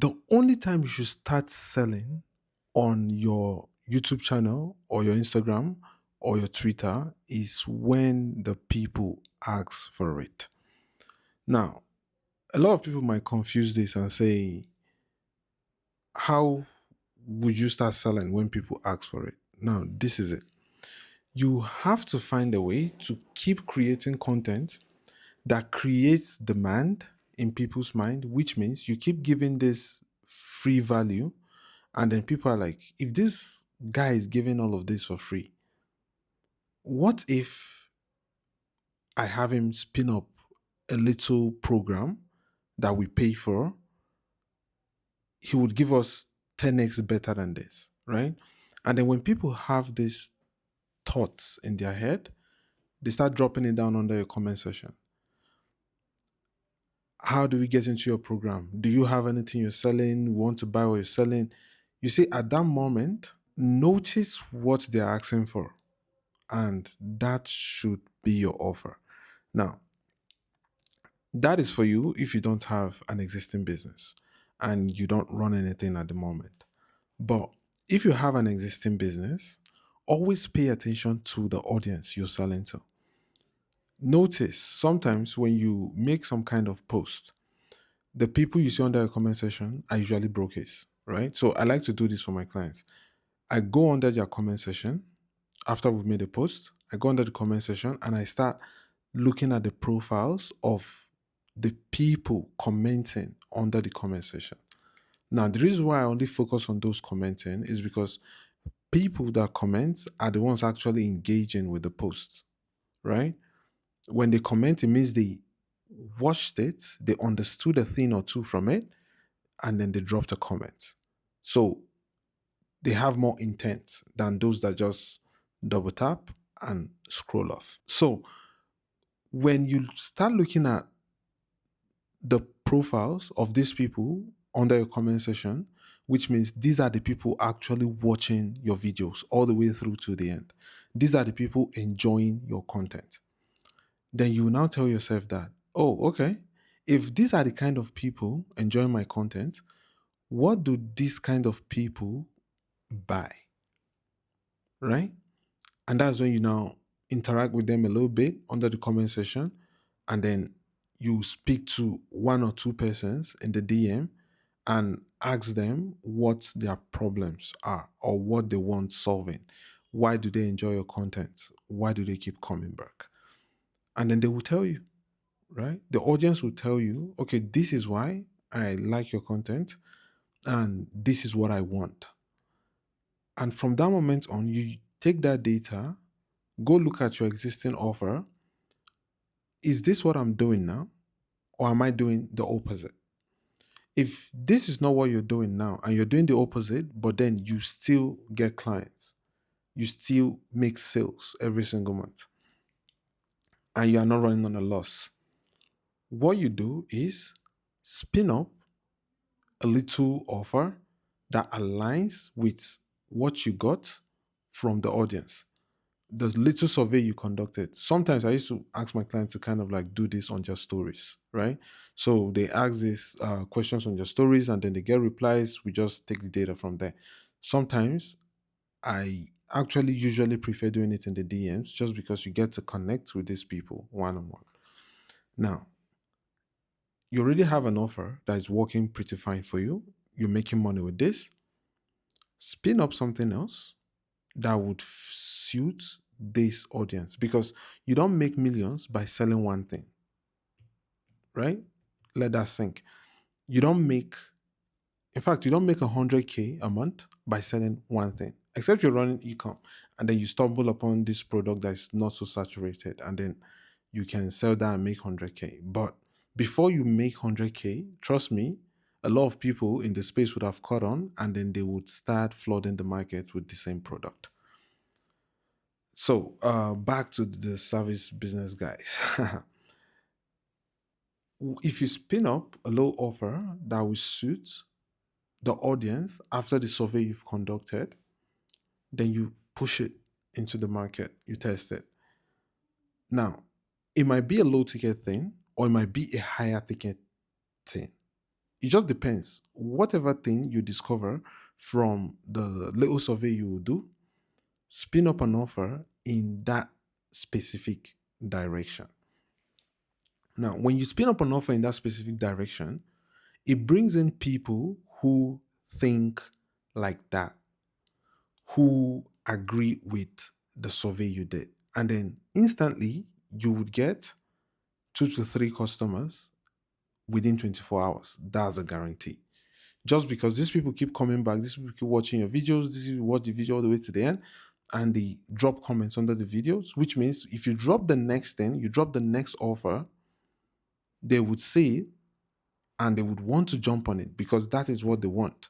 The only time you should start selling on your YouTube channel or your Instagram or your Twitter is when the people ask for it. Now, a lot of people might confuse this and say, how would you start selling when people ask for it? Now, this is it. You have to find a way to keep creating content that creates demand in people's mind, which means you keep giving this free value. And then people are like, if this guy is giving all of this for free, what if I have him spin up a little program that we pay for? He would give us 10x better than this, right? And then when people have these thoughts in their head, they start dropping it down under your comment section. How do we get into your program? Do you have anything you're selling? We want to buy what you're selling? You see, at that moment, notice what they're asking for, and that should be your offer. Now, that is for you if you don't have an existing business and you don't run anything at the moment. But if you have an existing business, always pay attention to the audience you're selling to. Notice sometimes when you make some kind of post, the people you see under a comment section are usually brokers, right? So I like to do this for my clients. I go under their comment section after we've made a post. I go under the comment section and I start looking at the profiles of the people commenting under the comment section. Now, the reason why I only focus on those commenting is because people that comment are the ones actually engaging with the post, right? When they comment, it means they watched it, they understood a thing or two from it, and then they dropped a comment. So they have more intent than those that just double tap and scroll off. So when you start looking at the profiles of these people under your comment section, which means these are the people actually watching your videos all the way through to the end. These are the people enjoying your content. Then you now tell yourself that, oh, okay, if these are the kind of people enjoying my content, what do these kind of people buy? Right? And that's when you now interact with them a little bit under the comment section. And then you speak to one or two persons in the DM and ask them what their problems are or what they want solving. Why do they enjoy your content? Why do they keep coming back? And then they will tell you, right? The audience will tell you, okay, this is why I like your content and this is what I want. And from that moment on, you take that data, go look at your existing offer. Is this what I'm doing now? Or am I doing the opposite? If this is not what you're doing now and you're doing the opposite, but then you still get clients, you still make sales every single month, and you are not running on a loss, what you do is spin up a little offer that aligns with what you got from the audience. The little survey you conducted. Sometimes I used to ask my clients to kind of like do this on their stories, right? So they ask these questions on their stories and then they get replies. We just take the data from there. Sometimes I actually usually prefer doing it in the DMs just because you get to connect with these people one on one. Now, you already have an offer that is working pretty fine for you. You're making money with this. Spin up something else that would suit this audience because you don't make millions by selling one thing, right? Let that sink. You don't make, in fact, you don't make 100K a month by selling one thing, except you're running ecom and then you stumble upon this product that's not so saturated and then you can sell that and make 100K. But before you make 100K, trust me, a lot of people in the space would have caught on and then they would start flooding the market with the same product. So back to the service business guys. If you spin up a low offer that will suit the audience after the survey you've conducted, then you push it into the market, you test it. Now, it might be a low ticket thing or it might be a higher ticket thing. It just depends. Whatever thing you discover from the little survey you will do, spin up an offer in that specific direction. Now, when you spin up an offer in that specific direction, it brings in people who think like that, who agree with the survey you did. And then instantly you would get 2 to 3 customers within 24 hours. That's a guarantee. Just because these people keep coming back, these people keep watching your videos, these people watch the video all the way to the end, and they drop comments under the videos, which means if you drop the next thing, you drop the next offer, they would see it and they would want to jump on it because that is what they want.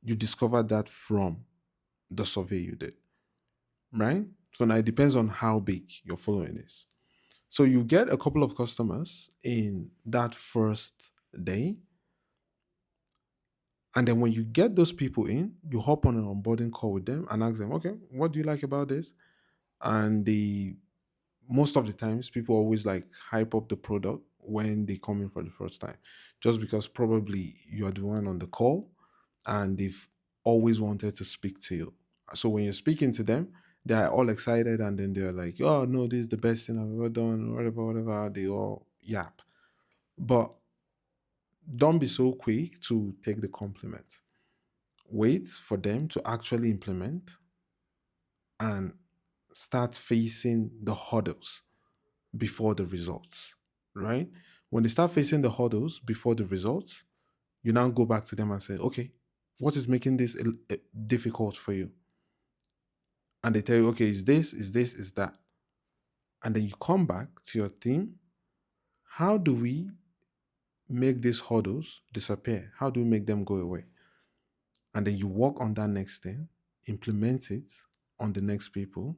You discover that from the survey you did, right? So now it depends on how big your following is. So you get a couple of customers in that first day. And then when you get those people in, you hop on an onboarding call with them and ask them, okay, what do you like about this? And the most of the times people always like hype up the product when they come in for the first time. Just because probably you're the one on the call and they've always wanted to speak to you. So when you're speaking to them, they're all excited and then they're like, oh no, this is the best thing I've ever done, whatever. They all yap. But don't be so quick to take the compliment. Wait for them to actually implement and start facing the hurdles before the results, right? When they start facing the hurdles before the results, you now go back to them and say, okay, what is making this difficult for you? And they tell you, okay, is that. And then you come back to your team. How do we make these hurdles disappear? How do we make them go away? And then you work on that next thing, implement it on the next people,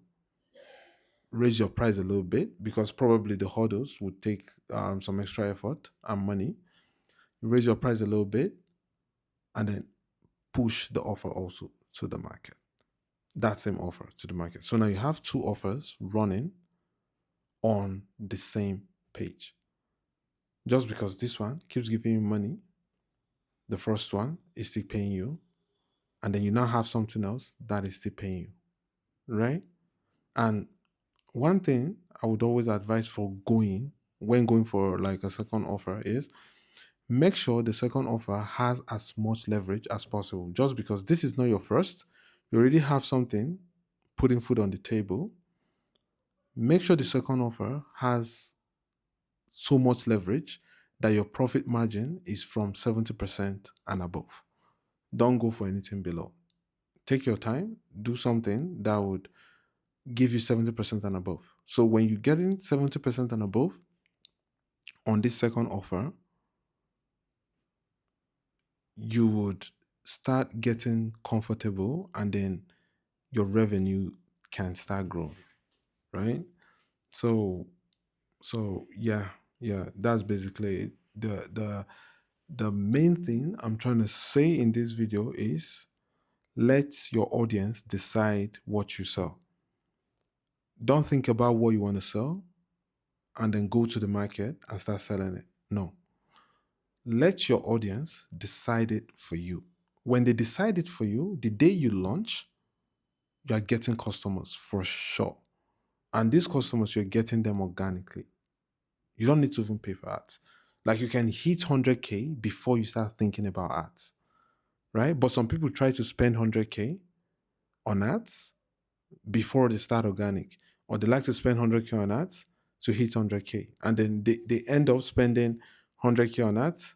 raise your price a little bit because probably the hurdles would take some extra effort and money. You raise your price a little bit and then push the offer also to the market. That same offer to the market. So now you have 2 offers running on the same page. Just because this one keeps giving you money, the first one is still paying you, and then you now have something else that is still paying you, right? And one thing I would always advise for when going for like a second offer is make sure the second offer has as much leverage as possible. Just because this is not your first, you already have something putting food on the table. Make sure the second offer has so much leverage that your profit margin is from 70% and above. Don't go for anything below. Take your time, do something that would give you 70% and above. So when you get in 70% and above on this second offer, you would start getting comfortable and then your revenue can start growing, right? So yeah, that's basically it. The main thing I'm trying to say in this video is let your audience decide what you sell. Don't think about what you want to sell and then go to the market and start selling it. No. Let your audience decide it for you. When they decide it for you, the day you launch, you are getting customers for sure. And these customers, you're getting them organically. You don't need to even pay for ads. Like you can hit 100K before you start thinking about ads, right? But some people try to spend 100K on ads before they start organic, or they like to spend 100K on ads to hit 100K. And then they end up spending 100K on ads.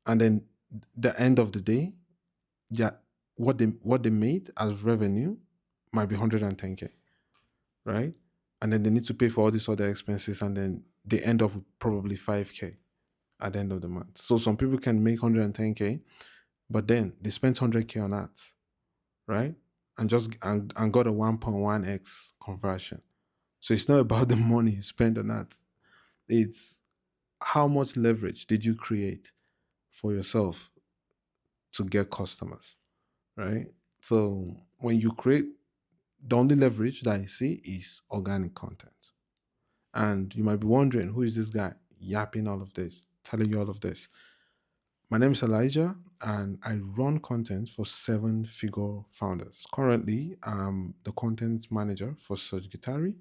And then the end of the day, yeah, what they made as revenue might be 110K, right? And then they need to pay for all these other expenses, and then they end up with probably 5K at the end of the month. So some people can make 110K, but then they spent 100K on ads, right? And got a 1.1x conversion. So it's not about the money you spend on ads. It's how much leverage did you create for yourself to get customers, right? So when you create, the only leverage that I see is organic content. And you might be wondering, who is this guy yapping all of this, telling you all of this? My name is Elijah, and I run content for seven-figure founders. Currently, I'm the content manager for Search Guitari.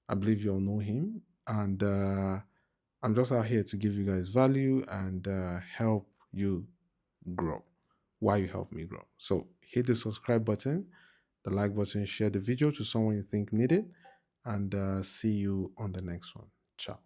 I believe you all know him, and I'm just out here to give you guys value and help you grow while you help me grow. So hit the subscribe button, the like button, share the video to someone you think need it, and see you on the next one. Ciao.